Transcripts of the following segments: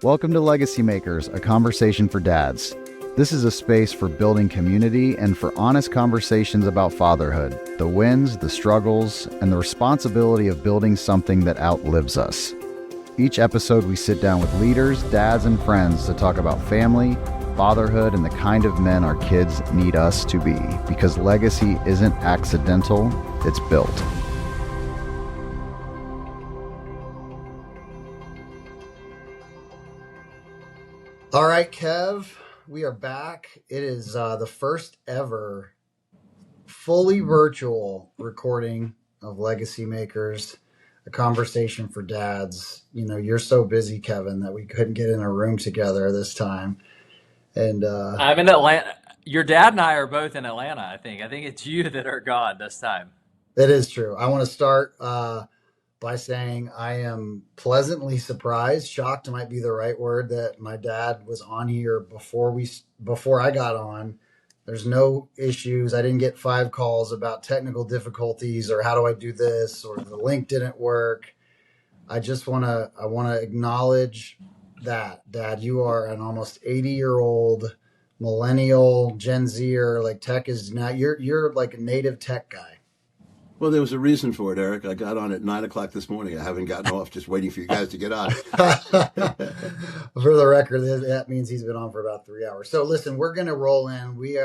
Welcome to Legacy Makers, a conversation for dads. This is a space for building community and for honest conversations about fatherhood, the wins, the struggles, and the responsibility of building something that outlives us. Each episode, we sit down with leaders, dads, and friends to talk about family, fatherhood, and the kind of men our kids need us to be, because legacy isn't accidental, it's built. All right, Kev, we are back. It is the first ever fully virtual recording of Legacy Makers, a conversation for dads. You know, you're so busy, Kevin, that we couldn't get in a room together this time. And I'm in Atlanta. Your dad and I are both in Atlanta, I think. I think it's you that are gone this time. it is true. I want to start by saying I am pleasantly surprised, shocked might be the right word, that my dad was on here before I got on. There's no issues. I didn't get 5 calls about technical difficulties or how do I do this or the link didn't work. I want to acknowledge that, Dad, you are an almost 80-year-old millennial Gen Zer. Like, tech is now you're like a native tech guy. Well, there was a reason for it, Eric. I got on at 9 o'clock this morning. I haven't gotten off, just waiting for you guys to get on. For the record, that means he's been on for about 3 hours. So listen, we're going to roll in. We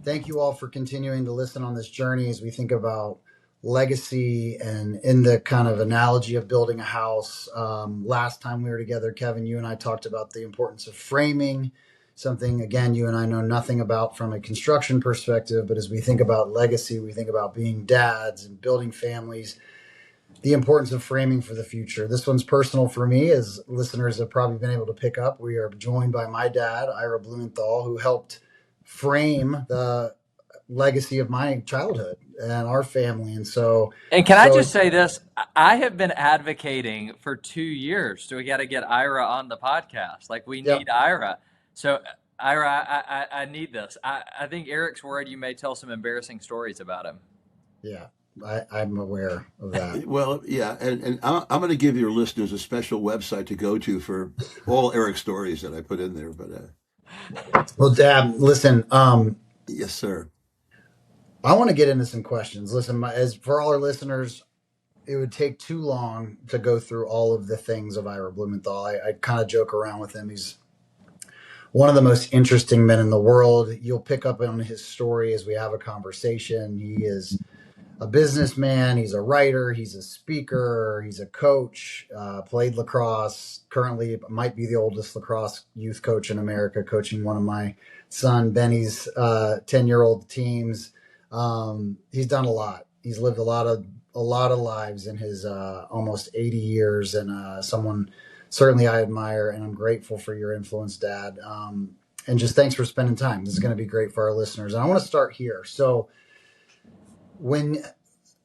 thank you all for continuing to listen on this journey as we think about legacy and in the kind of analogy of building a house. Last time we were together, Kevin, you and I talked about the importance of framing, something, again, you and I know nothing about from a construction perspective, but as we think about legacy, we think about being dads and building families, the importance of framing for the future. This one's personal for me, as listeners have probably been able to pick up. We are joined by my dad, Ira Blumenthal, who helped frame the legacy of my childhood and our family. And can I just say this? I have been advocating for 2 years. So we got to get Ira on the podcast. Like, we need Ira. So, Ira, I need this. I think Eric's worried you may tell some embarrassing stories about him. Yeah, I'm aware of that. Well, yeah, and I'm going to give your listeners a special website to go to for all Eric's stories that I put in there. But well, Dad, listen. Yes, sir. I want to get into some questions. Listen, as for all our listeners, it would take too long to go through all of the things of Ira Blumenthal. I kind of joke around with him. He's one of the most interesting men in the world. You'll pick up on his story as we have a conversation. He is a businessman. He's a writer. He's a speaker. He's a coach, played lacrosse, currently might be the oldest lacrosse youth coach in America, coaching one of my son Benny's 10-year-old teams. He's done a lot. He's lived a lot of lives in his almost 80 years, and someone certainly I admire, and I'm grateful for your influence, Dad. And just thanks for spending time. This is going to be great for our listeners. And I want to start here. So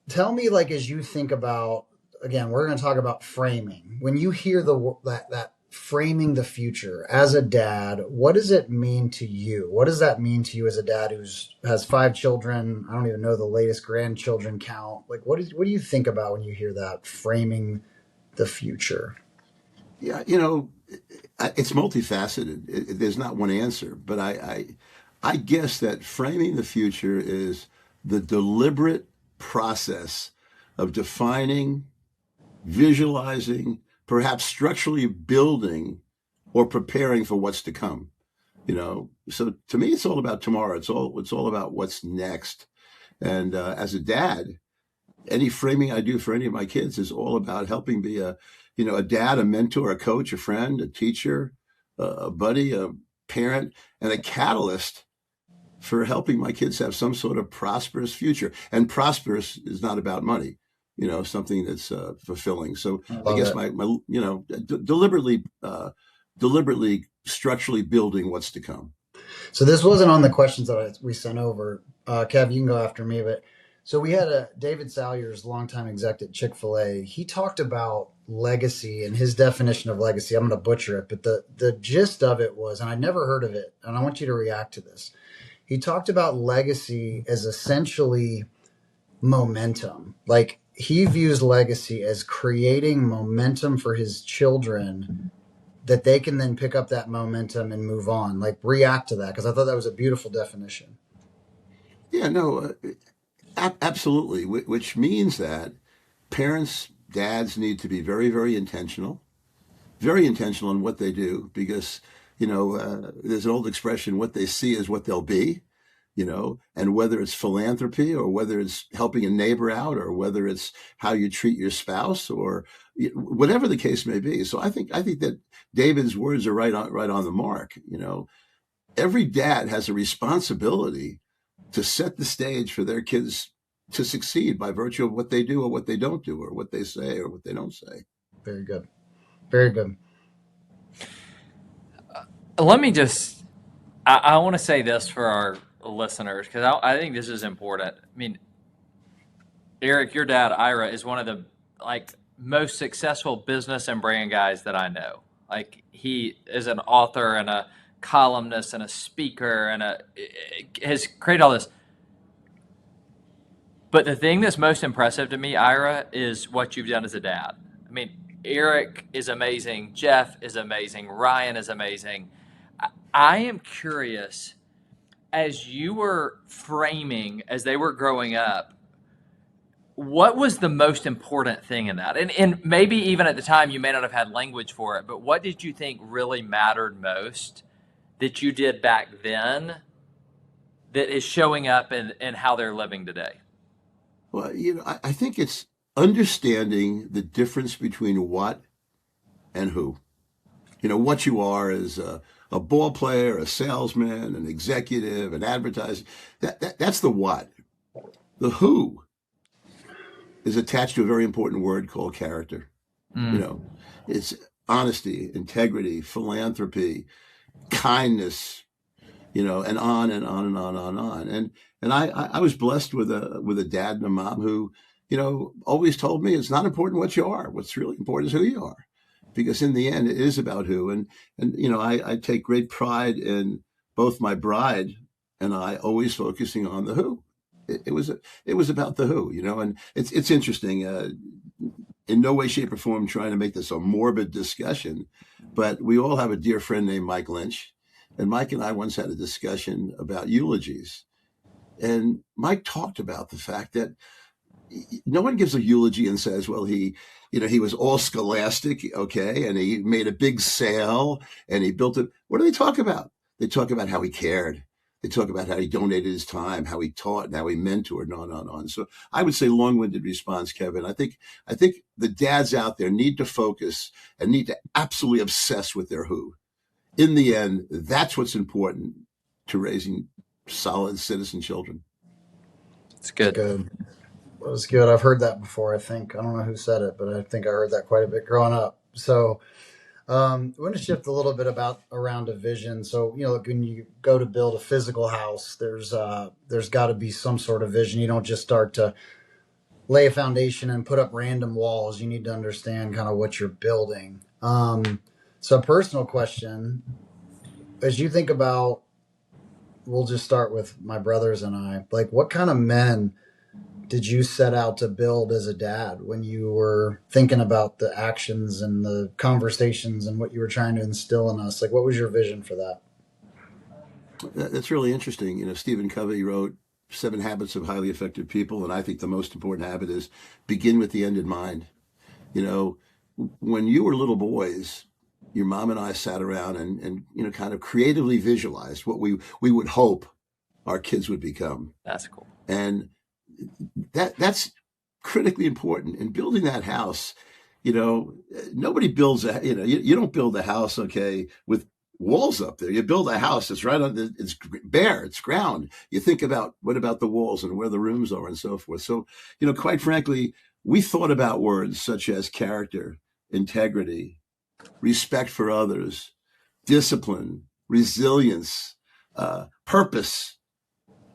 tell me, like, as you think about, again, we're going to talk about framing. When you hear that framing the future as a dad, what does it mean to you? What does that mean to you as a dad who has 5 children? I don't even know the latest grandchildren count. Like, what do you think about when you hear that, framing the future? Yeah, it's multifaceted. There's not one answer, but I guess that framing the future is the deliberate process of defining, visualizing, perhaps structurally building or preparing for what's to come. So to me, it's all about tomorrow. It's all about what's next. And as a dad, any framing I do for any of my kids is all about helping be a dad, a mentor, a coach, a friend, a teacher, a buddy, a parent, and a catalyst for helping my kids have some sort of prosperous future. And prosperous is not about money, something that's fulfilling. So I guess my deliberately structurally building what's to come. So this wasn't on the questions that we sent over. Kev, you can go after me, but so we had David Salyers, longtime exec at Chick-fil-A. He talked about legacy and his definition of legacy. I'm going to butcher it, but the gist of it was, and I'd never heard of it, and I want you to react to this. He talked about legacy as essentially momentum. Like, he views legacy as creating momentum for his children that they can then pick up that momentum and move on, like react to that. Because I thought that was a beautiful definition. Yeah, no, absolutely. Which means that parents, dads need to be very, very intentional in what they do, because, there's an old expression, what they see is what they'll be, and whether it's philanthropy or whether it's helping a neighbor out or whether it's how you treat your spouse or whatever the case may be. So I think that David's words are right on the mark. Every dad has a responsibility to set the stage for their kids to succeed by virtue of what they do or what they don't do or what they say or what they don't say. Very good. Very good. Let me just, I want to say this for our listeners, because I think this is important. I mean, Eric, your dad, Ira, is one of the most successful business and brand guys that I know. Like, he is an author and a columnist and a speaker and has created all this. But the thing that's most impressive to me, Ira, is what you've done as a dad. I mean, Eric is amazing. Jeff is amazing. Ryan is amazing. I am curious, as you were framing, as they were growing up, what was the most important thing in that? And maybe even at the time you may not have had language for it, but what did you think really mattered most that you did back then that is showing up in how they're living today? Well, I think it's understanding the difference between what and who. What you are as a ball player, a salesman, an executive, an advertiser. That's the what. The who is attached to a very important word called character. It's honesty, integrity, philanthropy, kindness, and on and on and on and on. And I was blessed with a dad and a mom who, always told me it's not important what you are. What's really important is who you are. Because in the end, it is about who. And I take great pride in both my bride and I always focusing on the who. It was about the who, and it's interesting. In no way, shape, or form trying to make this a morbid discussion, but we all have a dear friend named Mike Lynch. And Mike and I once had a discussion about eulogies. And Mike talked about the fact that no one gives a eulogy and says, well, he was all scholastic, okay, and he made a big sale and he built it. What do they talk about? They talk about how he cared. They talk about how he donated his time, how he taught, and how he mentored, and on and on. So I would say long-winded response, Kevin. I think the dads out there need to focus and need to absolutely obsess with their who. In the end, that's what's important to raising solid citizen children. It's good. That was good. I've heard that before, I think. I don't know who said it, but I think I heard that quite a bit growing up. So we're going to shift a little bit around a vision. So, when you go to build a physical house, there's got to be some sort of vision. You don't just start to lay a foundation and put up random walls. You need to understand kind of what you're building. So a personal question, as you think about, we'll just start with my brothers and I, like, what kind of men did you set out to build as a dad when you were thinking about the actions and the conversations and what you were trying to instill in us? Like, what was your vision for that? That's really interesting. Stephen Covey wrote 7 Habits of Highly Effective People. And I think the most important habit is begin with the end in mind. When you were little boys, your mom and I sat around and kind of creatively visualized what we would hope our kids would become. That's cool. And that's critically important in building that house. Nobody builds you don't build a house, okay, with walls up there. You build a house that's right on it's bare, it's ground. You think about what about the walls and where the rooms are and so forth. So, quite frankly, we thought about words such as character, integrity, respect for others, discipline, resilience, purpose,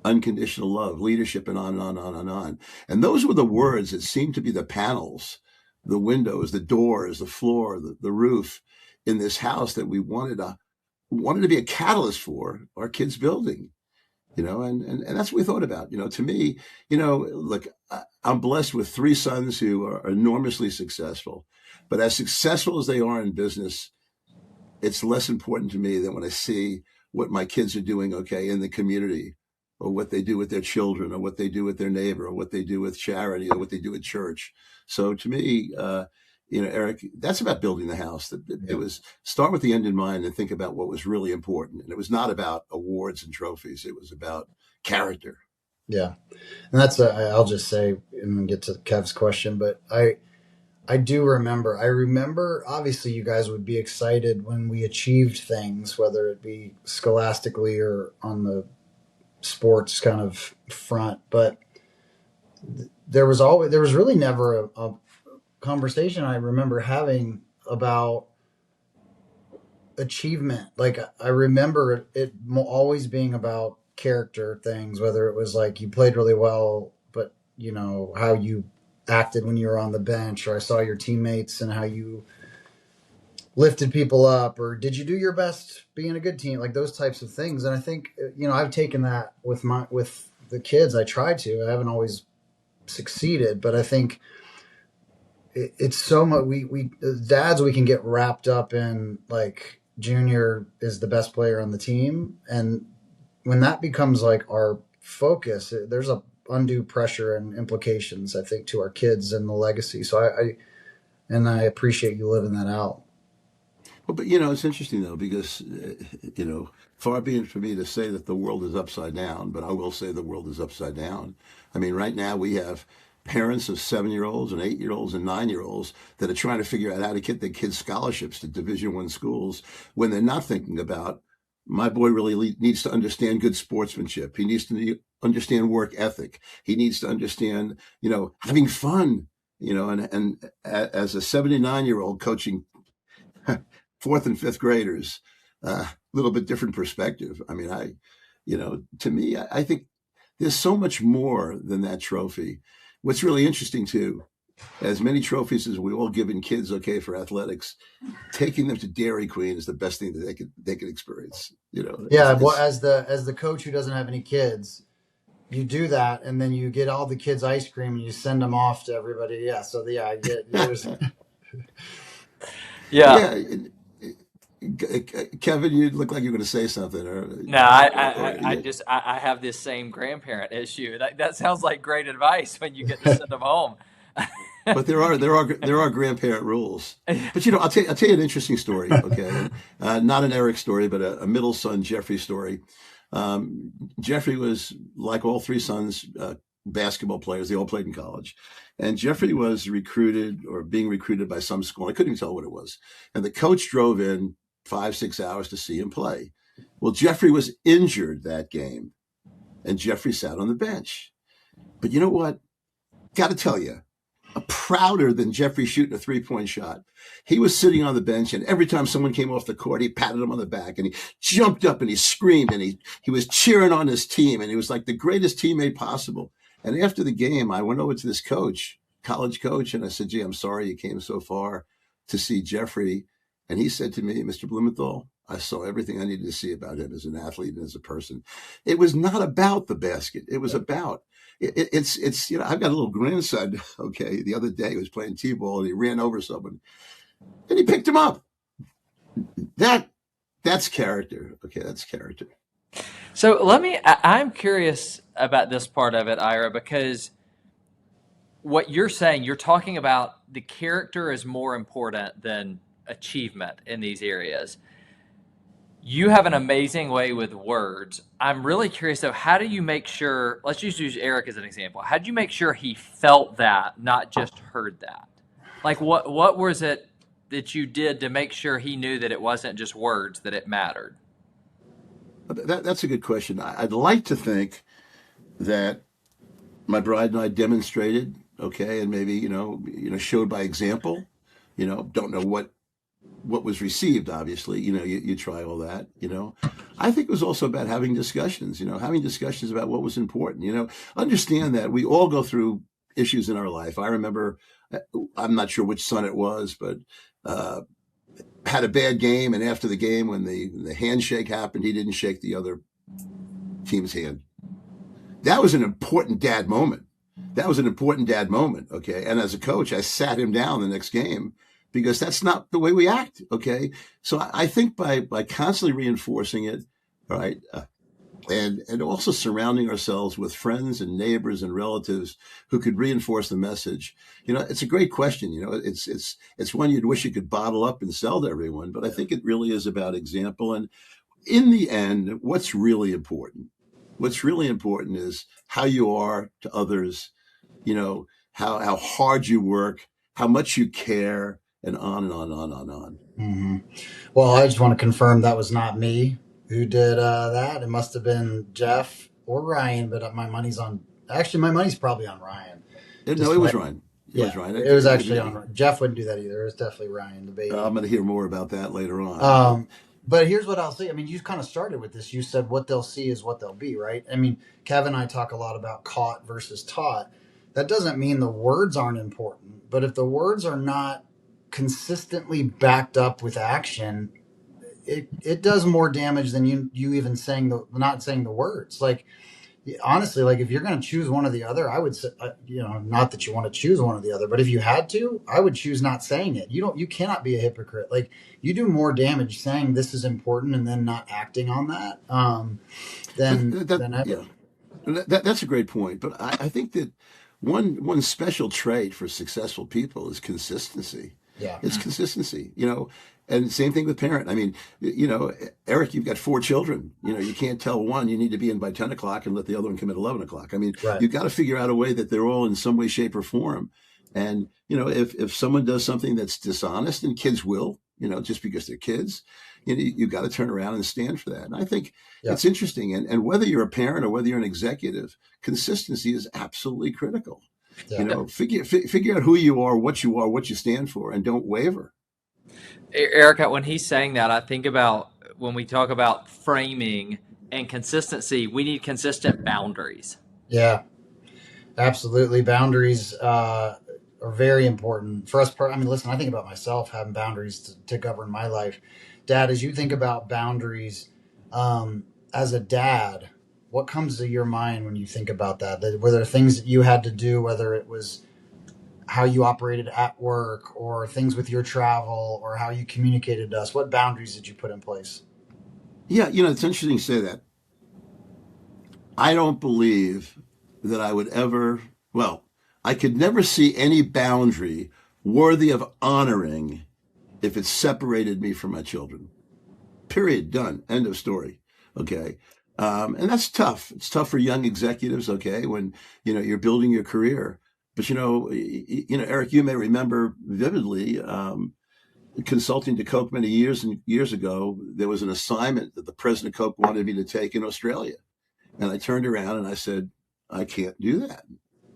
unconditional love, leadership, and on and on and on and on. And those were the words that seemed to be the panels, the windows, the doors, the floor, the roof in this house that we wanted to be a catalyst for our kids building. And that's what we thought about. To me, look, I'm blessed with 3 sons who are enormously successful, but as successful as they are in business, it's less important to me than when I see what my kids are doing, okay, in the community, or what they do with their children, or what they do with their neighbor, or what they do with charity, or what they do at church. So to me, Eric, that's about building the house. It was start with the end in mind and think about what was really important. And it was not about awards and trophies. It was about character. Yeah. And I'll just say, and get to Kev's question, but I remember obviously you guys would be excited when we achieved things, whether it be scholastically or on the sports kind of front, but there was really never a conversation I remember having about achievement. Like I remember it always being about character things, whether it was like you played really well, but how you acted when you were on the bench, or I saw your teammates and how you lifted people up, or did you do your best being a good team, like those types of things. And I think I've taken that with the kids. I try to. I haven't always succeeded, but I think it's so much. We as dads, we can get wrapped up in like Junior is the best player on the team, and when that becomes like our focus, there's a undue pressure and implications, I think, to our kids and the legacy. So I appreciate you living that out. Well, but it's interesting though, because far be it for me to say that the world is upside down, but I will say the world is upside down. I mean, right now we have parents of 7-year-olds and 8-year-olds and 9-year-olds that are trying to figure out how to get their kids scholarships to Division I schools when they're not thinking about, my boy really needs to understand good sportsmanship. He needs to understand work ethic. He needs to understand, having fun, and as a 79-year-old coaching 4th and 5th graders, little bit different perspective. I mean, to me, I think there's so much more than that trophy. What's really interesting too, as many trophies as we all given kids, okay, for athletics, taking them to Dairy Queen is the best thing that they could experience. Yeah. Well, as the coach who doesn't have any kids, you do that, and then you get all the kids ice cream and you send them off to everybody. Yeah. So I get yours. Yeah. Kevin, you look like you're going to say something. No, I have this same grandparent issue. That sounds like great advice when you get to send them home. But there are grandparent rules. But I'll tell you an interesting story. Okay, not an Eric story, but a middle son Jeffrey story. Jeffrey was, like all 3 sons, basketball players. They all played in college. And Jeffrey was being recruited by some school. I couldn't even tell what it was. And the coach drove in 5-6 hours to see him play. Well, Jeffrey was injured that game, and Jeffrey sat on the bench. But you know what? Got to tell you, prouder than Jeffrey shooting a 3-point shot. He was sitting on the bench, and every time someone came off the court, he patted him on the back, and he jumped up and he screamed, and he was cheering on his team, and he was like the greatest teammate possible. And after the game, I went over to this college coach, and I said, "Gee, I'm sorry you came so far to see Jeffrey." And he said to me, "Mr. Blumenthal, I saw everything I needed to see about him as an athlete and as a person." It was not about the basket. It was about it's I've got a little grandson. Okay, the other day he was playing t-ball and he ran over someone, and he picked him up. That's character. Okay, that's character. So I'm curious about this part of it, Ira, because what you're saying, you're talking about the character is more important than achievement in these areas. You have an amazing way with words. I'm really curious though, how do you make sure, let's just use Eric as an example. How do you make sure he felt that, not just heard that? Like what was it that you did to make sure he knew that it wasn't just words, that it mattered? That's a good question. I'd like to think that my bride and I demonstrated, okay, and maybe, showed by example, don't know what was received, obviously, you try all that, I think it was also about having discussions about what was important, understand that we all go through issues in our life. I remember, I'm not sure which son it was, but, had a bad game, and after the game, when the handshake happened, he didn't shake the other team's hand. That was an important dad moment. Okay. And as a coach, I sat him down the next game because that's not the way we act. Okay. So I think by constantly reinforcing it, all right, and also surrounding ourselves with friends and neighbors and relatives who could reinforce the message. It's a great question. It's one you'd wish you could bottle up and sell to everyone, but I think it really is about example. And in the end, what's really important is how you are to others, how hard you work, how much you care, and on and on and on and on. Mm-hmm. Well, I just want to confirm that was not me who did that. It must have been Jeff or Ryan, but my money's probably on Ryan. No, it was Ryan. It was Ryan. It was actually on Ryan. Jeff wouldn't do that either. It was definitely Ryan, the baby. I'm going to hear more about that later on. But here's what I'll say. I mean, you kind of started with this. You said what they'll see is what they'll be, right? I mean, Kevin and I talk a lot about caught versus taught. That doesn't mean the words aren't important, but if the words are not consistently backed up with action, it does more damage than you even not saying the words. Like, honestly, like if you're going to choose one or the other, I would say, not that you want to choose one or the other, but if you had to, I would choose not saying it. You cannot be a hypocrite. Like, you do more damage saying this is important and then not acting on that than ever. Yeah. That's a great point. But I think that one special trait for successful people is consistency. Yeah. It's consistency, and same thing with parent. I mean, Eric, you've got 4 children. You can't tell one you need to be in by 10 o'clock and let the other one come at 11 o'clock. I mean, right. You've got to figure out a way that they're all in some way, shape, or form. And, if someone does something that's dishonest, and kids will, just because they're kids, you've got to turn around and stand for that. And I think it's interesting. And whether you're a parent or whether you're an executive, consistency is absolutely critical. Yeah. Figure out who you are, what you stand for, and don't waver. Erica, when he's saying that, I think about when we talk about framing and consistency, we need consistent boundaries. Yeah, absolutely. Boundaries are very important for us. I mean, listen, I think about myself having boundaries to govern my life. Dad, as you think about boundaries as a dad, what comes to your mind when you think about that? Were there things that you had to do, whether it was how you operated at work or things with your travel or how you communicated to us? What boundaries did you put in place? Yeah, it's interesting you say that. I don't believe that I would I could never see any boundary worthy of honoring if it separated me from my children. Period. Done. End of story. Okay. And that's tough. It's tough for young executives, okay, when, you're building your career. But, Eric, you may remember vividly, consulting to Coke many years ago, there was an assignment that the president of Coke wanted me to take in Australia. And I turned around and I said, I can't do that.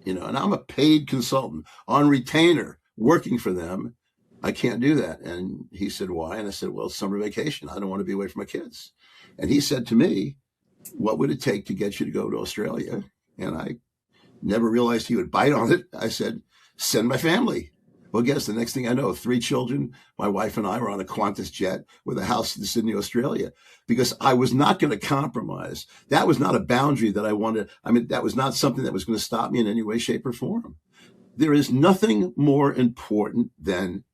And I'm a paid consultant on retainer working for them. I can't do that. And he said, why? And I said, well, summer vacation. I don't want to be away from my kids. And he said to me, what would it take to get you to go to Australia? And I never realized he would bite on it. I said, send my family. Well, guess the next thing I know, 3 children, my wife and I were on a Qantas jet with a house in Sydney, Australia, because I was not going to compromise. That was not a boundary that I wanted. I mean, that was not something that was going to stop me in any way, shape, or form. There is nothing more important than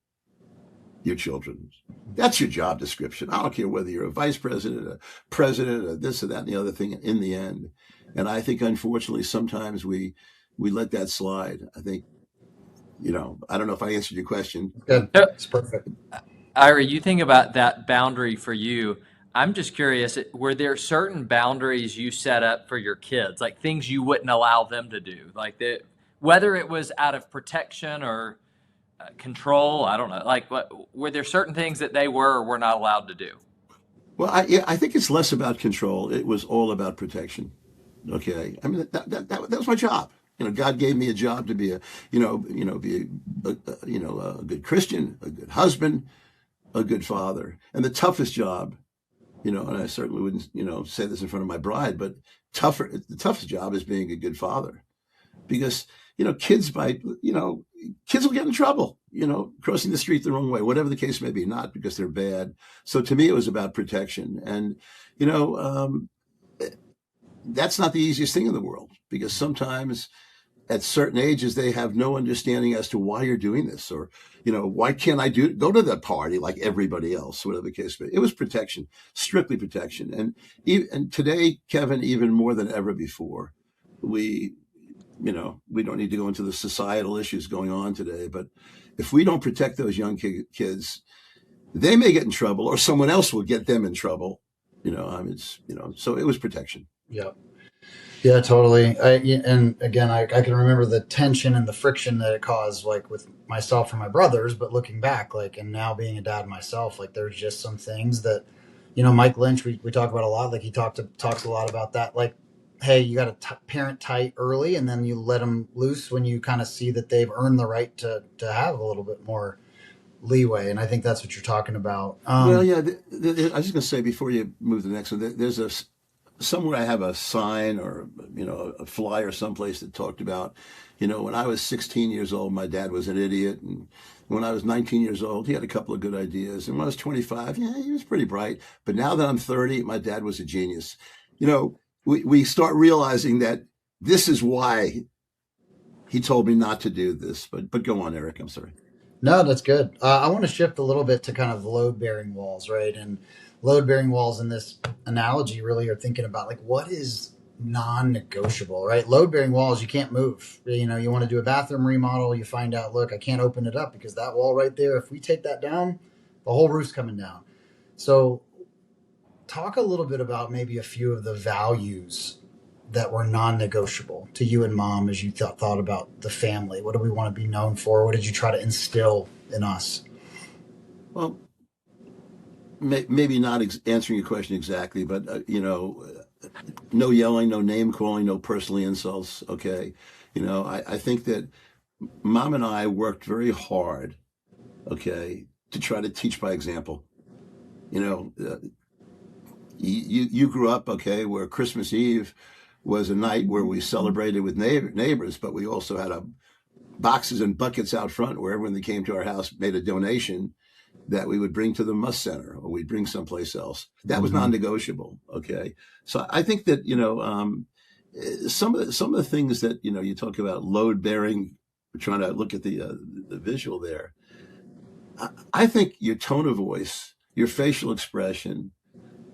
your children. That's your job description. I don't care whether you're a vice president, a president, or this or that and the other thing in the end. And I think, unfortunately, sometimes we let that slide. I think, I don't know if I answered your question. Good. It's perfect. Ira, you think about that boundary for you. I'm just curious, were there certain boundaries you set up for your kids, like things you wouldn't allow them to do? Like whether it was out of protection or control, I don't know. Like, were there certain things that they were or were not allowed to do? Well, I think it's less about control. It was all about protection. Okay. I mean, that was my job. God gave me a job to be a good Christian, a good husband, a good father. And the toughest job, and I certainly wouldn't, say this in front of my bride, but the toughest job is being a good father, because, kids will get in trouble, crossing the street the wrong way, whatever the case may be, not because they're bad. So to me, it was about protection. And, that's not the easiest thing in the world, because sometimes at certain ages, they have no understanding as to why you're doing this, or, why can't I go to the party like everybody else, whatever the case may be. It was protection, strictly protection. And today, Kevin, even more than ever before, we, we don't need to go into the societal issues going on today, but if we don't protect those young kids, they may get in trouble, or someone else will get them in trouble. So it was protection. Yeah. Yeah, totally. And again, I can remember the tension and the friction that it caused, like with myself and my brothers. But looking back, like, and now being a dad myself, like, there's just some things that, Mike Lynch, we talk about a lot. Like, he talks a lot about that. Like, hey, you got to parent tight early, and then you let them loose when you kind of see that they've earned the right to have a little bit more leeway. And I think that's what you're talking about. Well, yeah, I was just going to say before you move to the next one, there's somewhere I have a sign or, a flyer someplace that talked about, when I was 16 years old, my dad was an idiot. And when I was 19 years old, he had a couple of good ideas. And when I was 25, yeah, he was pretty bright. But now that I'm 30, my dad was a genius. We start realizing that this is why he told me not to do this. But go on, Eric. I'm sorry. No, that's good. I want to shift a little bit to kind of load-bearing walls, right? And load-bearing walls in this analogy really are thinking about, like, what is non-negotiable, right? Load-bearing walls, you can't move. You want to do a bathroom remodel, you find out, look, I can't open it up because that wall right there, if we take that down, the whole roof's coming down. So talk a little bit about maybe a few of the values that were non-negotiable to you and Mom as you thought about the family. What do we want to be known for? What did you try to instill in us? Well, maybe not answering your question exactly, but no yelling, no name calling, no personal insults. Okay, I think that Mom and I worked very hard, okay, to try to teach by example. You grew up, okay, where Christmas Eve was a night where we celebrated with neighbors, but we also had boxes and buckets out front where everyone that came to our house made a donation that we would bring to the Must Center, or we'd bring someplace else. That was non-negotiable. Okay, so I think that some of the things that you talk about load bearing. We're trying to look at the visual there. I think your tone of voice, your facial expression,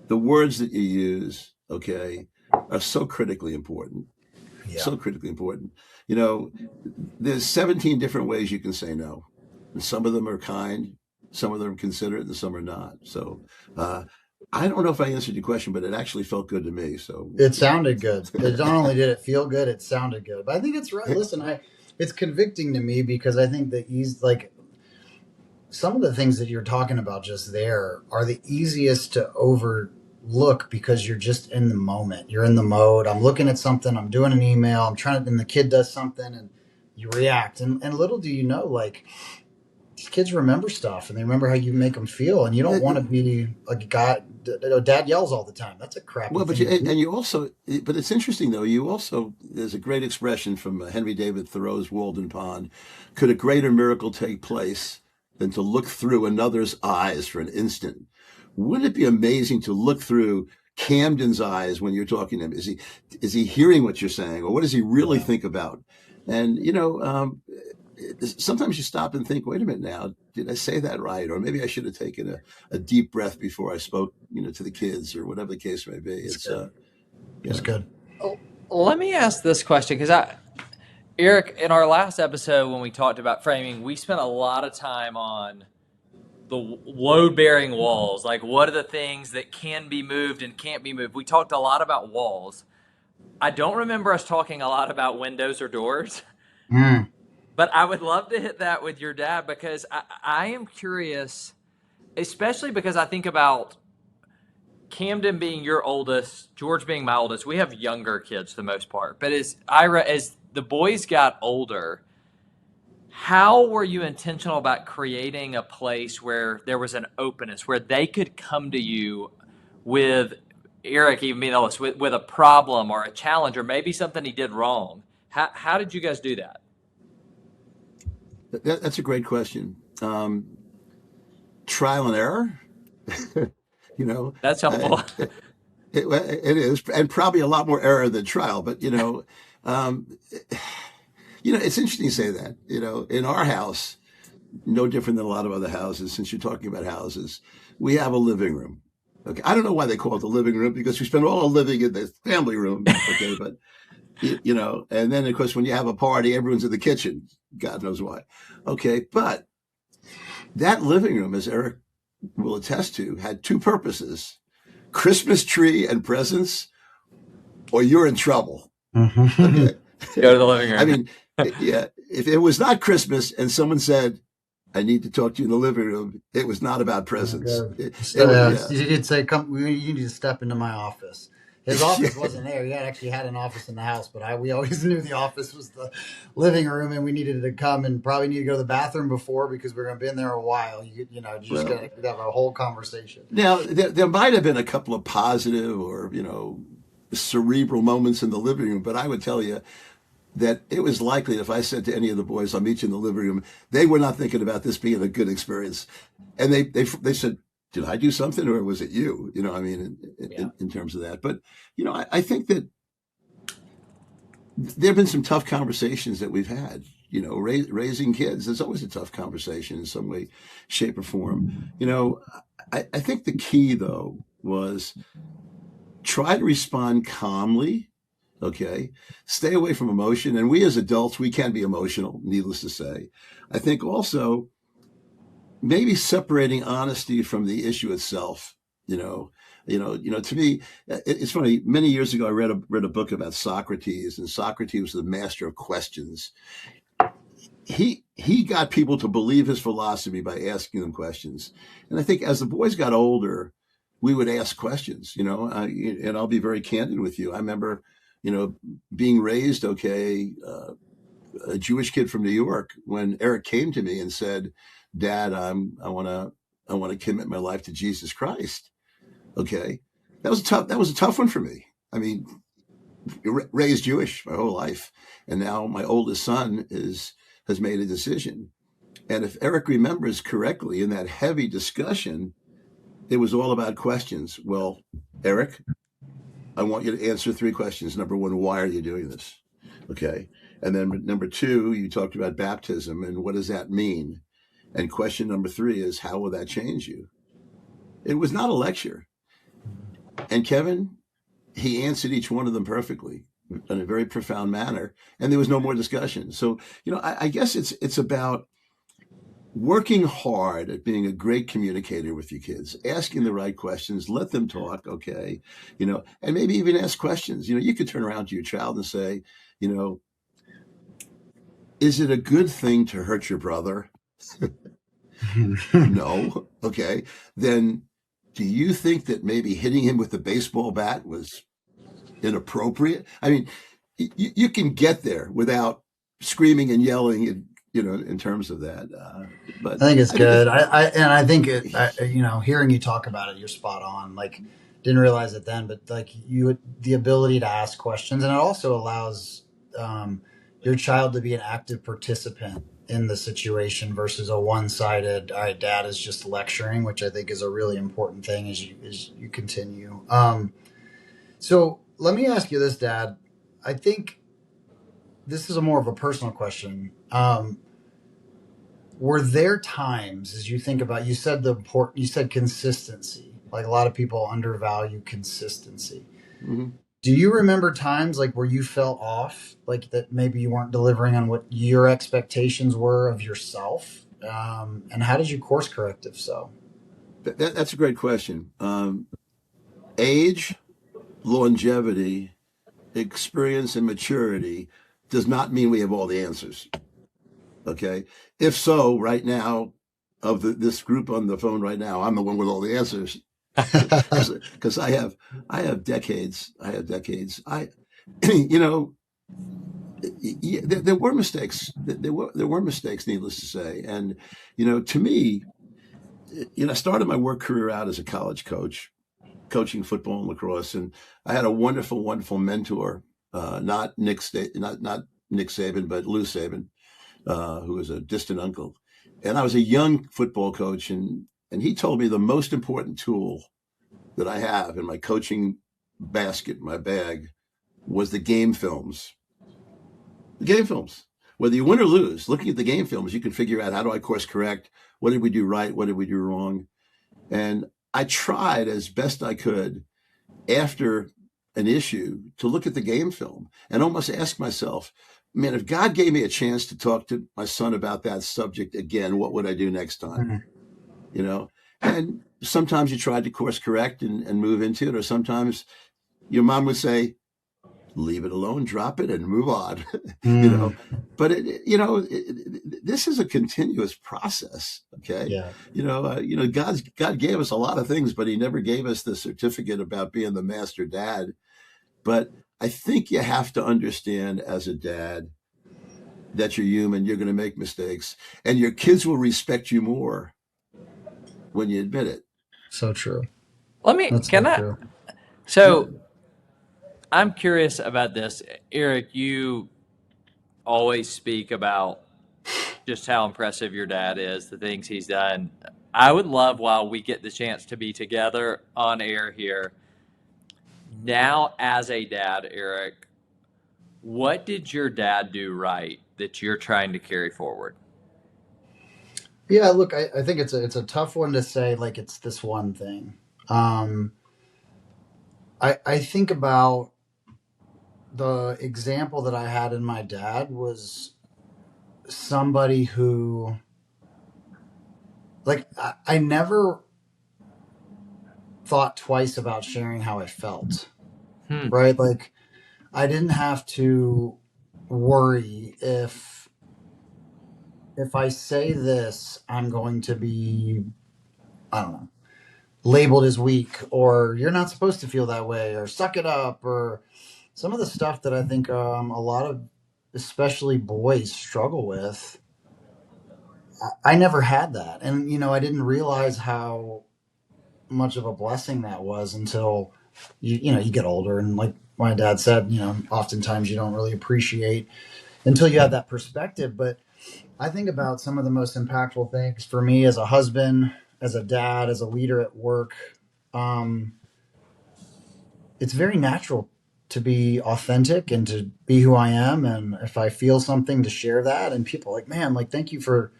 the words that you use, okay, are so critically important. Yeah. So critically important. There's 17 different ways you can say no. And some of them are kind, some of them are considerate, and some are not. So I don't know if I answered your question, but it actually felt good to me. So it sounded good. It not only did it feel good, it sounded good. But I think it's right. Listen, it's convicting to me because I think that some of the things that you're talking about just there are the easiest to overlook because you're just in the moment. You're in the mode. I'm looking at something. I'm doing an email. And the kid does something and you react. And little do you know, like, these kids remember stuff and they remember how you make them feel. And you don't want to be like a guy. Dad yells all the time. That's a crappy thing. But it's interesting though. There's a great expression from Henry David Thoreau's Walden Pond. Could a greater miracle take place than to look through another's eyes for an instant? Wouldn't it be amazing to look through Camden's eyes when you're talking to him? Is he hearing what you're saying, or what does he really think about? And sometimes you stop and think, wait a minute now, did I say that right? Or maybe I should have taken a deep breath before I spoke, to the kids, or whatever the case may be. It's good. Let me ask this question, because Eric, in our last episode when we talked about framing, we spent a lot of time on the load-bearing walls. Like, what are the things that can be moved and can't be moved? We talked a lot about walls. I don't remember us talking a lot about windows or doors. But I would love to hit that with your dad, because I am curious, especially because I think about Camden being your oldest, George being my oldest. We have younger kids for the most part. But as the boys got older, how were you intentional about creating a place where there was an openness, where they could come to you with, Eric even being honest, with a problem or a challenge, or maybe something he did wrong? How did you guys do that? That's a great question. Trial and error. That's helpful. It is, and probably a lot more error than trial. But It's interesting you say that. In our house, no different than a lot of other houses, since you're talking about houses, we have a living room. Okay. I don't know why they call it the living room, because we spend all our living in the family room. Okay. But, and then, of course, when you have a party, everyone's in the kitchen. God knows why. Okay. But that living room, as Eric will attest to, had two purposes: Christmas tree and presents, or you're in trouble. Okay. Go to the living room. I mean, yeah, if it was not Christmas and someone said, I need to talk to you in the living room, it was not about presents. You did say, "Come, you need to step into my office." His office wasn't there. He actually had an office in the house, but we always knew the office was the living room, and we needed to come and probably need to go to the bathroom before, because we're going to be in there a while. You just got to have a whole conversation. Now, there might have been a couple of positive or, cerebral moments in the living room, but I would tell you that it was likely, if I said to any of the boys, I'll meet you in the living room, they were not thinking about this being a good experience. And they said, did I do something, or was it you? In terms of that. But, I think that there have been some tough conversations that we've had. Raising kids, there's always a tough conversation in some way, shape, or form. I think the key, though, was try to respond calmly. Okay. Stay away from emotion. And we as adults, we can be emotional, needless to say. I think also maybe separating honesty from the issue itself. To me, it's funny. Many years ago, I read a book about Socrates, and Socrates was the master of questions. He got people to believe his philosophy by asking them questions. And I think as the boys got older, we would ask questions, and I'll be very candid with you. I remember, being raised, a Jewish kid from New York, when Eric came to me and said, Dad, I want to commit my life to Jesus Christ. Okay. That was a tough one for me. I mean, raised Jewish my whole life. And now my oldest son has made a decision. And if Eric remembers correctly, in that heavy discussion, it was all about questions. Well, Eric, I want you to answer 3 questions. Number 1, why are you doing this? Okay. And then number 2, you talked about baptism and what does that mean? And question number 3 is, how will that change you? It was not a lecture. And Kevin, he answered each one of them perfectly in a very profound manner. And there was no more discussion. So, I guess it's about working hard at being a great communicator with your kids, asking the right questions, let them talk, okay, and maybe even ask questions. You could turn around to your child and say, is it a good thing to hurt your brother? No. Okay. Then do you think that maybe hitting him with a baseball bat was inappropriate? I mean, you can get there without screaming and yelling and, in terms of that. But I think it's good. I think hearing you talk about it, you're spot on. Like, didn't realize it then, but like the ability to ask questions, and it also allows your child to be an active participant in the situation versus a one-sided, all right, dad is just lecturing, which I think is a really important thing as you continue. So let me ask you this, Dad. I think this is more of a personal question. Were there times, as you think about, you said consistency, like a lot of people undervalue consistency. Mm-hmm. Do you remember times like where you fell off, like that maybe you weren't delivering on what your expectations were of yourself? And how did you course correct if so? That's a great question. Age, longevity, experience, and maturity does not mean we have all the answers. Okay. If so, right now, of this group on the phone right now, I'm the one with all the answers. Because I have decades. There were mistakes. There were mistakes, needless to say. And, to me, I started my work career out as a college coach, coaching football and lacrosse. And I had a wonderful, wonderful mentor, not Nick Saban, but Lou Saban, who was a distant uncle. And I was a young football coach, and he told me the most important tool that I have in my coaching basket, my bag, was the game films. The game films. whether you win or lose, looking at the game films, you can figure out, how do I course correct? What did we do right? What did we do wrong? And I tried as best I could after an issue to look at the game film and almost ask myself, man, if God gave me a chance to talk to my son about that subject again, what would I do next time? Mm-hmm. You know, and sometimes you tried to course correct and move into it, or sometimes your mom would say, leave it alone, drop it, and move on. You know, but this is a continuous process. Okay, Yeah. God gave us a lot of things, but He never gave us the certificate about being the master dad. But I think you have to understand as a dad that you're human, you're going to make mistakes, and your kids will respect you more when you admit it. So true. That's so true. So I'm curious about this. Eric, you always speak about just how impressive your dad is, the things he's done. I would love, while we get the chance to be together on air here, now as a dad, Eric, what did your dad do right that you're trying to carry forward? Yeah, look, I think it's a tough one to say, like, it's this one thing. I think about the example that I had in my dad was somebody who, like, I never thought twice about sharing how I felt, right? Like, I didn't have to worry if I say this, I'm going to be, I don't know, labeled as weak, or you're not supposed to feel that way, or suck it up, or some of the stuff that I think a lot of, especially boys, struggle with. I never had that. And, I didn't realize how much of a blessing that was until you get older. And like my dad said, oftentimes you don't really appreciate until you have that perspective. But I think about some of the most impactful things for me as a husband, as a dad, as a leader at work. It's very natural to be authentic and to be who I am. And if I feel something, to share that. And people are like, man, like, thank you for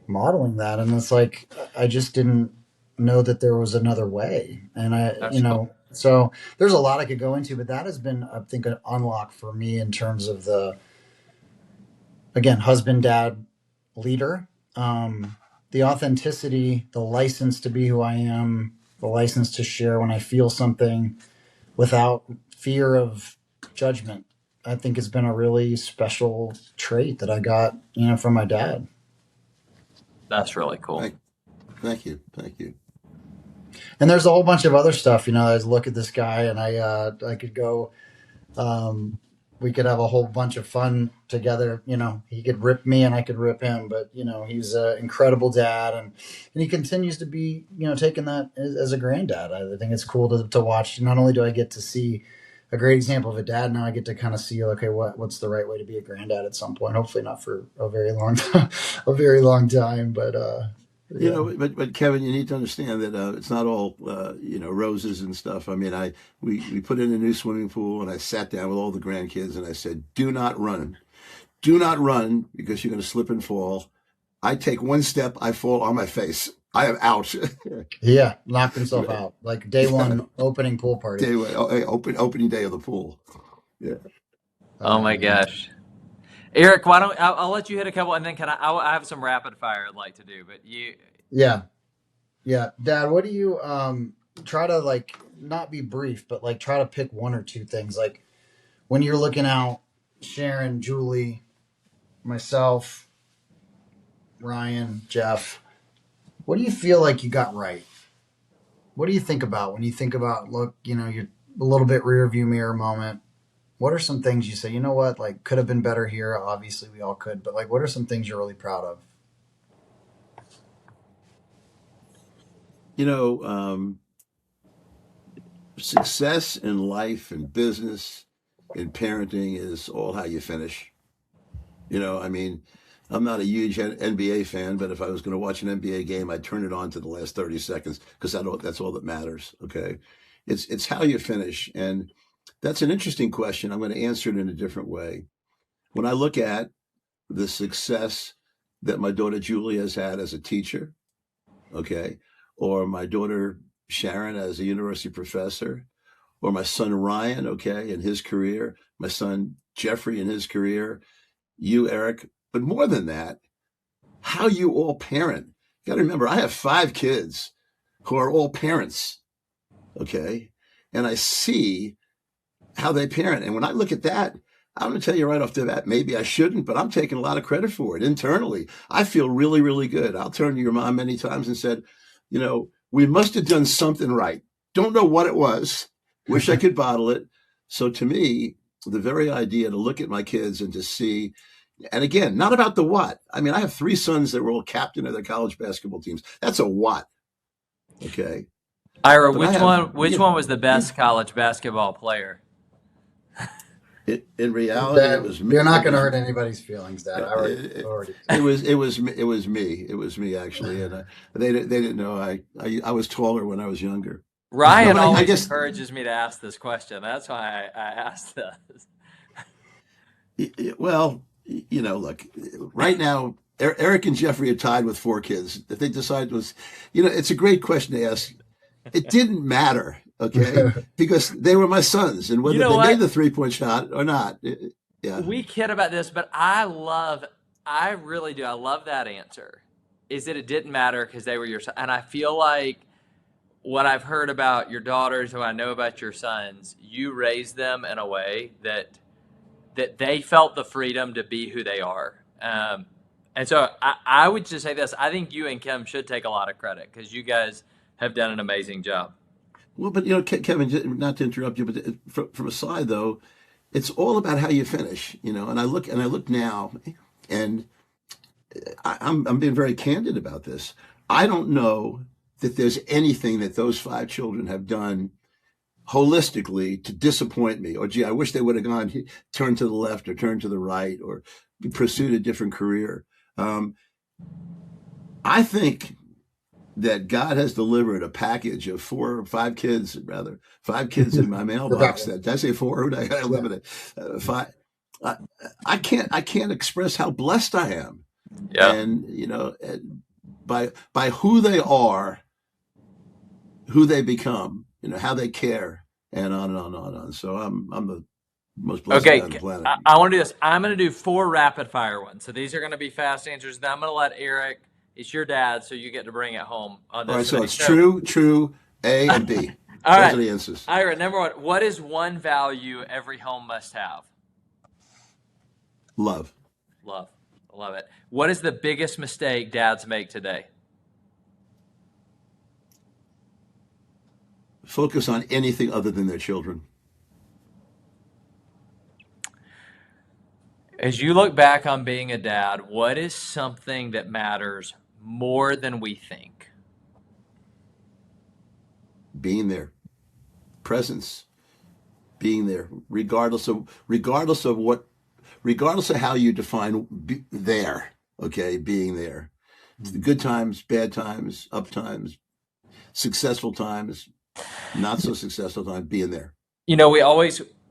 modeling that. And it's like, I just didn't know that there was another way. And Cool. So there's a lot I could go into, but that has been, I think, an unlock for me in terms of again, husband, dad, leader, the authenticity, the license to be who I am, the license to share when I feel something without fear of judgment. I think has been a really special trait that I got, from my dad. That's really cool. Thank you. And there's a whole bunch of other stuff, I look at this guy and I could go, we could have a whole bunch of fun together. He could rip me and I could rip him, but he's an incredible dad, and he continues to be, taking that as a granddad. I think it's cool to watch. Not only do I get to see a great example of a dad, now I get to kind of see, okay, what's the right way to be a granddad at some point. Hopefully not for a very long time, but yeah. But Kevin, you need to understand that it's not all roses and stuff. I mean, we put in a new swimming pool, and I sat down with all the grandkids, and I said, "Do not run because you're going to slip and fall. I take one step, I fall on my face. I am out." Yeah, knocked himself out like day one opening pool party. Opening day of the pool. Yeah. Oh my gosh. Eric, why don't I'll let you hit a couple, and then I have some rapid fire I'd like to do, but you. Yeah. Dad, what do you try to, like, not be brief, but like try to pick one or two things, like when you're looking out, Sharon, Julie, myself, Ryan, Jeff, what do you feel like you got right? What do you think about when you think about, look, you're a little bit rear view mirror moment? What are some things you say, you know what, like, could have been better here? Obviously, we all could, but like, what are some things you're really proud of? Success in life and business and parenting is all how you finish. I mean, I'm not a huge NBA fan, but if I was going to watch an NBA game, I'd turn it on to the last 30 seconds because that's all that matters. Okay. It's how you finish. And that's an interesting question. I'm going to answer it in a different way. When I look at the success that my daughter Julie has had as a teacher, okay, or my daughter Sharon as a university professor, or my son Ryan, okay, in his career, my son Jeffrey in his career, you, Eric. But more than that, how you all parent. You got to remember, I have 5 kids who are all parents, okay, and I see how they parent. And when I look at that, I'm going to tell you right off the bat, maybe I shouldn't, but I'm taking a lot of credit for it internally. I feel really, really good. I'll turn to your mom many times and said, we must have done something right. Don't know what it was. Wish I could bottle it. So to me, the very idea to look at my kids and to see, and again, not about the what. I mean, I have 3 sons that were all captain of their college basketball teams. That's a what. Okay. Ira, which one was the best college basketball player? In reality, it was me. You're not going to hurt anybody's feelings, Dad. It was me. It was me actually, and they didn't know I was taller when I was younger. Ryan always encourages me to ask this question. That's why I asked this. Well, look, right now, Eric and Jeffrey are tied with 4 kids. If they decide it's a great question to ask. It didn't matter, okay, because they were my sons, and whether they made the 3-point shot or not, yeah. We kid about this, but I really do. I love that answer. Is that it didn't matter because they were your son, and I feel like what I've heard about your daughters, who I know about your sons, you raised them in a way that they felt the freedom to be who they are. And so I would just say this. I think you and Kim should take a lot of credit because you guys have done an amazing job. Well, but Kevin, not to interrupt you, but from a side though, it's all about how you finish, and I look now, and I'm being very candid about this. I don't know that there's anything that those 5 children have done holistically to disappoint me, or gee, I wish they would have turned to the left or turned to the right or pursued a different career. I think that God has delivered a package of 4 or 5 kids, rather 5 kids in my mailbox. Did I say 4? I limited 5. I can't express how blessed I am. Yeah. And by who they are, who they become, how they care, and on and on and on. So I'm the most blessed guy on the planet. I want to do this. I'm going to do 4 rapid fire ones. So these are going to be fast answers. Then I'm going to let Eric. It's your dad, so you get to bring it home on this. All right, so it's true, A, and B. All right. Those are the answers. Ira, number 1, what is one value every home must have? Love. Love. I love it. What is the biggest mistake dads make today? Focus on anything other than their children. As you look back on being a dad, what is something that matters more than we think? Being there. Presence. Being there. Regardless of how you define there, okay, being there. Good times, bad times, up times, successful times, not so successful times, being there.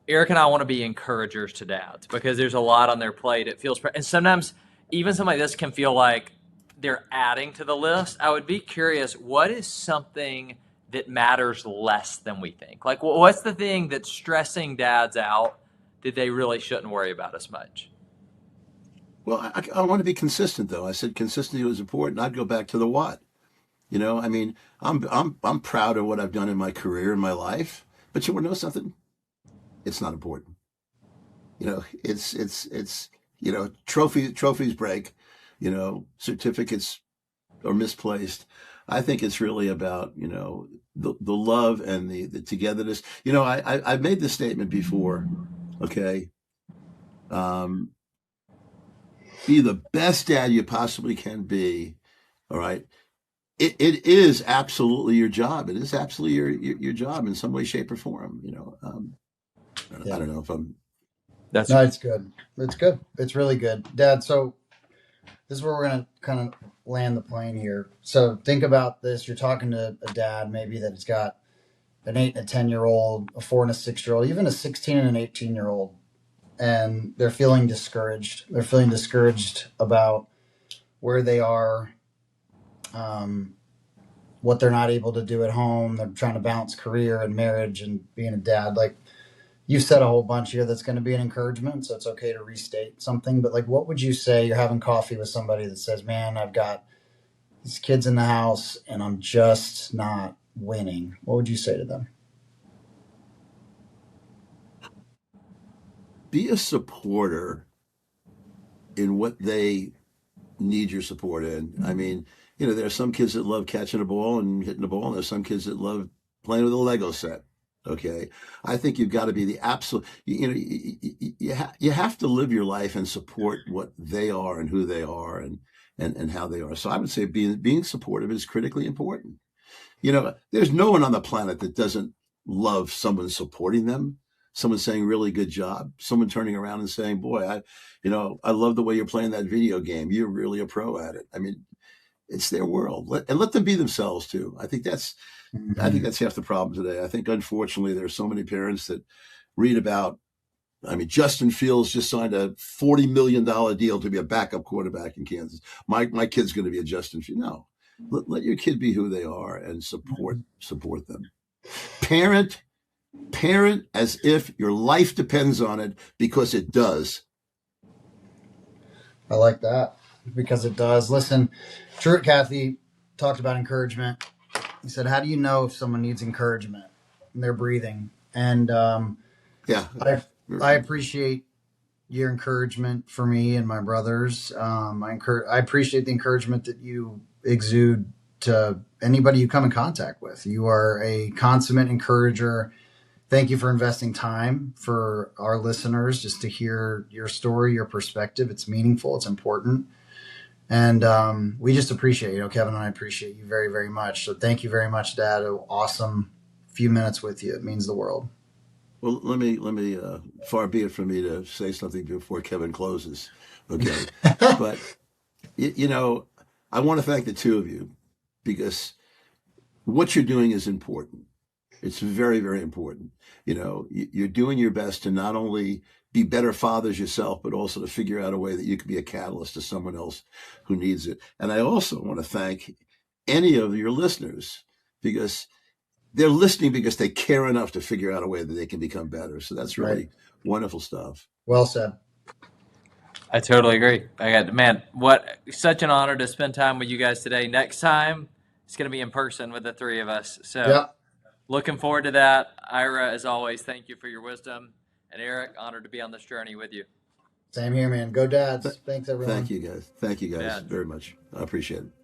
Eric and I want to be encouragers to dads because there's a lot on their plate. It feels, and sometimes even something like this can feel like they're adding to the list. I would be curious, what is something that matters less than we think? Like, what's the thing that's stressing dads out that they really shouldn't worry about as much? Well, I want to be consistent, though. I said consistency was important. I'd go back to the what. I mean, I'm proud of what I've done in my career, in my life. But you want to know something? It's not important. It's trophies break. Certificates are misplaced. I think it's really about the love and the togetherness. I've made this statement before. Okay. Be the best dad you possibly can be. All right. It is absolutely your job. It is absolutely your job in some way, shape, or form. I don't know if I'm. No, it's good. It's good. It's really good, Dad. So this is where we're gonna kind of land the plane here. So think about this. You're talking to a dad maybe that has got an 8 and a 10-year-old, a 4 and a 6-year-old, even a 16 and an 18-year-old. and they're feeling discouraged. They're feeling discouraged about where they are, what they're not able to do at home. They're trying to balance career and marriage and being a dad. Like, you've said a whole bunch here that's going to be an encouragement, so it's okay to restate something. But like, what would you say? You're having coffee with somebody that says, "Man, I've got these kids in the house, and I'm just not winning." What would you say to them? Be a supporter in what they need your support in. I mean, there are some kids that love catching a ball and hitting the ball, and there's some kids that love playing with a Lego set. Okay, I think you've got to be the absolute. You have to live your life and support what they are and who they are and how they are. So I would say being supportive is critically important. There's no one on the planet that doesn't love someone supporting them, someone saying really good job, someone turning around and saying, boy, I love the way you're playing that video game. You're really a pro at it. I mean, it's their world. Let them be themselves too. I think that's half the problem today. I think, unfortunately, there are so many parents that read about, Justin Fields just signed a $40 million deal to be a backup quarterback in Kansas. My kid's going to be a Justin Fields. No, let your kid be who they are and support them. Parent as if your life depends on it, because it does. I like that, because it does. Listen, Truett Cathy talked about encouragement. He said, "How do you know if someone needs encouragement?" And they're breathing. And Yeah, I appreciate your encouragement for me and my brothers. I appreciate the encouragement that you exude to anybody you come in contact with. You are a consummate encourager. Thank you for investing time for our listeners just to hear your story, your perspective. It's meaningful. It's important. And we just appreciate you. Kevin and I appreciate you very, very much. So thank you very much, Dad. An awesome few minutes with you. It means the world. Well, let me far be it from me to say something before Kevin closes. Okay. But, I want to thank the two of you, because what you're doing is important. It's very, very important. You're doing your best to not only be better fathers yourself, but also to figure out a way that you can be a catalyst to someone else who needs it. And I also want to thank any of your listeners, because they're listening because they care enough to figure out a way that they can become better. So that's really wonderful stuff. Well said. I totally agree. Such an honor to spend time with you guys today. Next time, it's going to be in person with the three of us. So looking forward to that. Ira, as always, thank you for your wisdom. And Eric, honored to be on this journey with you. Same here, man. Go Dads. Thanks, everyone. Thank you guys very much. I appreciate it.